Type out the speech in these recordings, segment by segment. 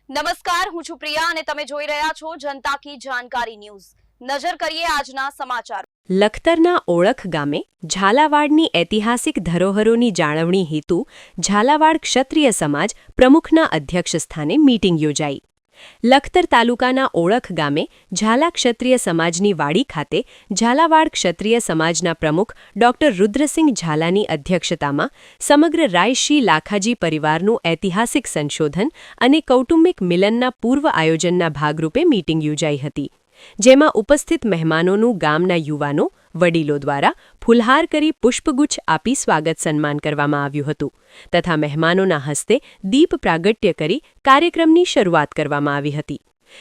નમસ્કાર, હું છું પ્રિયા અને તમે જોઈ રહ્યા છો જનતા કી જાણકારી ન્યૂઝ। નજર કરીએ આજના સમાચાર। લખતરના ઓળખ ગામે ઝાલાવાડની ઐતિહાસિક ધરોહરોની જાળવણી હેતુ ઝાલાવાડ ક્ષત્રિય સમાજ પ્રમુખના અધ્યક્ષસ્થાને મીટિંગ યોજાઈ। લખતર તાલુકાના ઓળખ ગામે ઝાલા ક્ષત્રિય સમાજની વાડી ખાતે ઝાલાવાડ ક્ષત્રિય સમાજના પ્રમુખ ડોક્ટર રુદ્રસિંહ ઝાલાની અધ્યક્ષતામાં સમગ્ર રાયશ્રી લાખાજી પરિવારનું ઐતિહાસિક સંશોધન અને કૌટુંબિક મિલનના પૂર્વ આયોજનના ભાગરૂપે મીટિંગ યોજાઈ હતી, જેમાં ઉપસ્થિત મહેમાનોનું ગામના યુવાનો વડીલો દ્વારા ફુલહાર કરી પુષ્પગુચ્છ આપી સ્વાગત સન્માન કરવામાં આવ્યું હતું તથા મહેમાનોના હસ્તે દીપ પ્રાગટ્ય કરી કાર્યક્રમની શરૂઆત કરવામાં આવી હતી,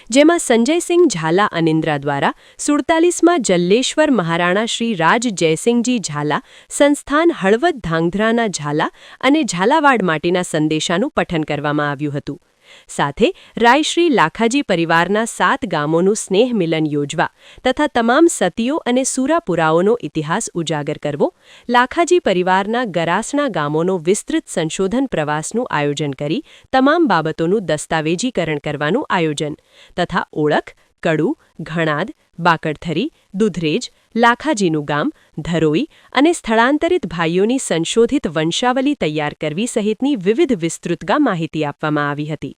જેમાં સંજયસિંહ ઝાલા અનિન્દ્રા દ્વારા 47માં જલ્લેશ્વર મહારાણા શ્રી રાજ જયસિંહજી ઝાલા સંસ્થાન હળવદ ધાંગધ્રાના ઝાલા અને ઝાલાવાડ માટેના સંદેશાનું પઠન કરવામાં આવ્યું હતું। સાથે રાયશ્રી લાખાજી પરિવારના 7 ગામોનું સ્નેહ મિલન યોજવા તથા તમામ સતીઓ અને સુરાપુરાઓનો ઇતિહાસ ઉજાગર કરવો, લાખાજી પરિવારના ગરાસણા ગામોનો વિસ્તૃત સંશોધન પ્રવાસનું આયોજન કરી તમામ બાબતોનું દસ્તાવેજીકરણ કરવાનું આયોજન તથા ઓળખ, કડુ, ઘણાદ, બાકડથરી, દુધરેજ, લાખાજીનું ગામ, ધરોઈ અને સ્થળાંતરિત ભાઈઓની સંશોધિત વંશાવલી તૈયાર કરવી સહિતની વિવિધ વિસ્તૃતગા માહિતી આપવામાં આવી હતી।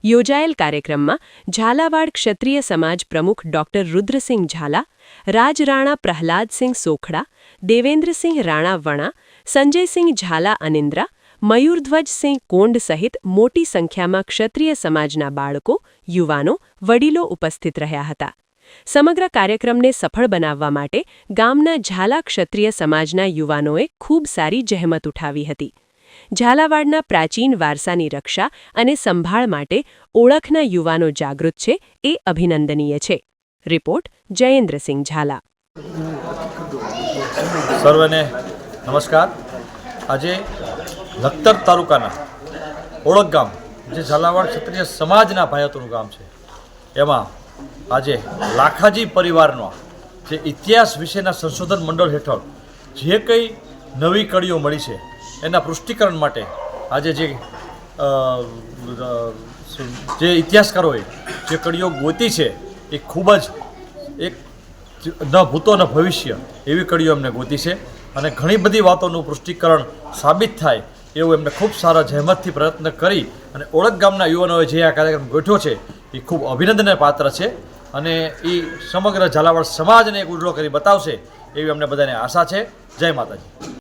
યોજાયેલ કાર્યક્રમમાં ઝાલાવાડ ક્ષત્રિય સમાજ પ્રમુખ ડોક્ટર રુદ્રસિંહ ઝાલા, રાજરાણા પ્રહલાદસિંહ સોખડા, દેવેન્દ્રસિંહ રાણા વણા, સંજયસિંહ ઝાલા અનિન્દ્રા, મયુરધ્વજસિંહ કોંડ સહિત મોટી સંખ્યામાં ક્ષત્રિય સમાજના બાળકો, યુવાનો, વડીલો ઉપસ્થિત રહ્યા હતા। સમગ્ર કાર્યક્રમને સફળ બનાવવા માટે ગામના ઝાલા ક્ષત્રિય સમાજના યુવાનોએ ખૂબ સારી જહેમત ઉઠાવી હતી। ઝાલાવાડના પ્રાચીન વારસાની રક્ષા અને સંભાળ માટે ઓળખના યુવાનો જાગૃત છે એ અભિનંદનીય છે। રિપોર્ટ જયેન્દ્રસિંહ ઝાલા। સર્વને નમસ્કાર। આજે લખતર તાલુકાના ઓળખ ગામ જે ઝાલાવાડ ક્ષત્રિય સમાજના ભાઈઓનું ગામ છે, એમાં આજે લાખાજી પરિવારનો જે ઇતિહાસ વિશેના સંશોધન મંડળ હેઠળ જે કંઈ નવી કડીઓ મળી છે એના પુષ્ટિકરણ માટે આજે જે ઇતિહાસકારોએ જે કડીઓ ગોતી છે એ ખૂબ જ એક ન ભૂતો ન ભવિષ્ય એવી કડીઓ એમને ગોતી છે અને ઘણી બધી વાતોનું પુષ્ટિકરણ સાબિત થાય એવું એમને ખૂબ સારા જહેમતથી પ્રયત્ન કરી અને ઓળખ ગામના યુવાનોએ જે આ કાર્યક્રમ ગોઠવ્યો છે એ ખૂબ અભિનંદનને પાત્ર છે અને એ સમગ્ર ઝાલાવાડ સમાજને એક ઉજળો કરી બતાવશે એવી અમને બધાને આશા છે। જય માતાજી।